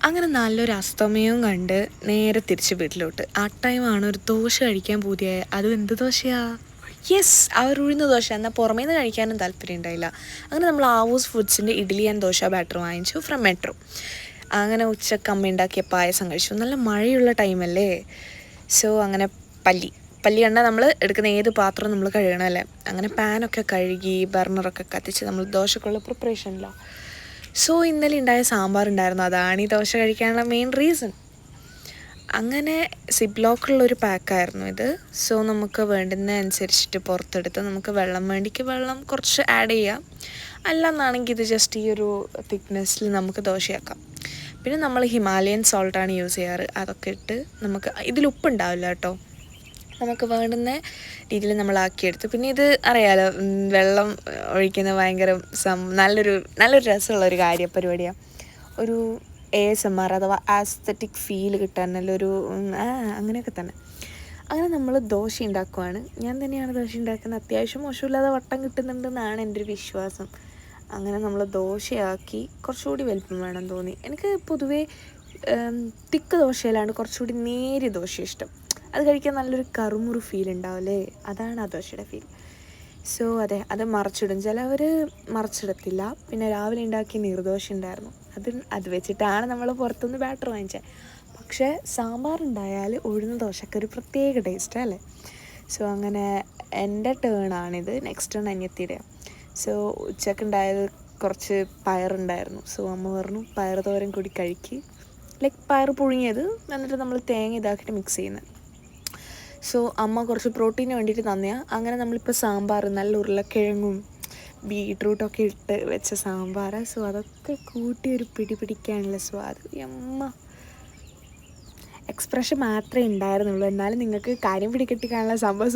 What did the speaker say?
അങ്ങനെ നല്ലൊരു അസ്തമയവും കണ്ട് നേരെ തിരിച്ച് വീട്ടിലോട്ട്. ആ ടൈമാണ് ഒരു ദോശ കഴിക്കാൻ പൂതിയായ. അതും എന്ത് ദോശയാ? യെസ്, ആ ഒരു ഉഴുന്ന ദോശ. എന്നാൽ പുറമേ നിന്ന് കഴിക്കാനും താല്പര്യം ഉണ്ടായില്ല. അങ്ങനെ നമ്മൾ ആവൂസ് ഫുഡ്സിൻ്റെ ഇഡ്ഡലി ആൻഡ് ദോശ ബാറ്റർ വാങ്ങിച്ചു ഫ്രം മെട്രോ. അങ്ങനെ ഉച്ചക്ക് അമ്മ ഉണ്ടാക്കിയ പായസം കഴിച്ചു. നല്ല മഴയുള്ള ടൈമല്ലേ, സോ അങ്ങനെ പല്ലി കണ്ടാൽ നമ്മൾ എടുക്കുന്ന ഏത് പാത്രം നമ്മൾ കഴുകണമല്ലേ. അങ്ങനെ പാനൊക്കെ കഴുകി ബർണറൊക്കെ കത്തിച്ച് നമ്മൾ ദോശക്കുള്ള പ്രിപ്പറേഷനിലാണ്. സോ ഇന്നലെ ഉണ്ടായ സാമ്പാർ ഉണ്ടായിരുന്നു, അതാണ് ഈ ദോശ കഴിക്കാനുള്ള മെയിൻ റീസൺ. അങ്ങനെ സിപ്ലോക്കുള്ളൊരു പാക്കായിരുന്നു ഇത്. സോ നമുക്ക് വേണ്ടുന്ന അനുസരിച്ചിട്ട് പുറത്തെടുത്ത് നമുക്ക് വെള്ളം വേണ്ടിക്ക് വെള്ളം കുറച്ച് ആഡ് ചെയ്യാം, അല്ലെന്നാണെങ്കിൽ ഇത് ജസ്റ്റ് ഈ ഒരു തിക്നെസ്സിൽ നമുക്ക് ദോശയാക്കാം. പിന്നെ നമ്മൾ ഹിമാലയൻ സോൾട്ടാണ് യൂസ് ചെയ്യാറ്. അതൊക്കെ ഇട്ട് നമുക്ക് ഇതിൽ ഉപ്പുണ്ടാവില്ല കേട്ടോ, നമുക്ക് വേണ്ടുന്ന രീതിയിൽ നമ്മളാക്കിയെടുത്ത്. പിന്നെ ഇത് അറിയാലോ, വെള്ളം ഒഴിക്കുന്നത് ഭയങ്കര നല്ലൊരു രസമുള്ളൊരു പരിപാടിയാണ്. ഒരു ASMR അഥവാ ആസ്തറ്റിക് ഫീൽ കിട്ടാൻ നല്ലൊരു അങ്ങനെയൊക്കെ തന്നെ. അങ്ങനെ നമ്മൾ ദോശ ഉണ്ടാക്കുവാണ്. ഞാൻ തന്നെയാണ് ദോശ ഉണ്ടാക്കുന്നത്. അത്യാവശ്യം മോശമില്ലാതെ വട്ടം കിട്ടുന്നുണ്ടെന്നാണ് എൻ്റെ ഒരു വിശ്വാസം. അങ്ങനെ നമ്മൾ ദോശയാക്കി. കുറച്ചുകൂടി വലിപ്പം വേണം തോന്നി എനിക്ക്. പൊതുവേ തിക്ക് ദോശയിലാണ് കുറച്ചുകൂടി നേരിയ ദോശ ഇഷ്ടം. അത് കഴിക്കാൻ നല്ലൊരു കറുമുറു ഫീൽ ഉണ്ടാവില്ലേ, അതാണ് ആ ദോശയുടെ ഫീൽ. സോ അതെ, അത് മറിച്ചിടും. ചിലവർ മറിച്ചിടത്തില്ല. പിന്നെ രാവിലെ ഉണ്ടാക്കിയ നീർദോശ ഉണ്ടായിരുന്നു, അത് വെച്ചിട്ടാണ് നമ്മൾ പുറത്തുനിന്ന് ബാറ്റർ വാങ്ങിച്ചത്. പക്ഷേ സാമ്പാർ ഉണ്ടായാൽ ഉഴുന്ന ദോശയ്ക്ക് ഒരു പ്രത്യേക ടേസ്റ്റ് അല്ലേ. സോ അങ്ങനെ എൻ്റെ ടേണാണിത്. നെക്സ്റ്റ് ടേൺ അനിയത്തിയുടെ. സോ ഉച്ചക്കുണ്ടായത് കുറച്ച് പയറുണ്ടായിരുന്നു. സോ അമ്മ പറഞ്ഞു പയർ തോരൻ കൂടി കഴിക്ക്, ലൈക്ക് പയർ പുഴുങ്ങിയത് എന്നിട്ട് നമ്മൾ തേങ്ങ ഇതാക്കിയിട്ട് മിക്സ് ചെയ്യുന്നത്. സോ അമ്മ കുറച്ച് പ്രോട്ടീന് വേണ്ടിയിട്ട് തന്നെയാണ്. അങ്ങനെ നമ്മളിപ്പോൾ സാമ്പാർ നല്ല ഉരുളക്കിഴങ്ങും ബീട്രൂട്ടൊക്കെ ഇട്ട് വെച്ച സാമ്പാർ. സോ അതൊക്കെ കൂട്ടി ഒരു പിടിക്കാനുള്ള സ്വാദ്. അമ്മ എക്സ്പ്രഷൻ മാത്രമേ ഉണ്ടായിരുന്നുള്ളൂ, എന്നാലും നിങ്ങൾക്ക് കാര്യം പിടികിട്ടിക്കാനുള്ള സംഭവം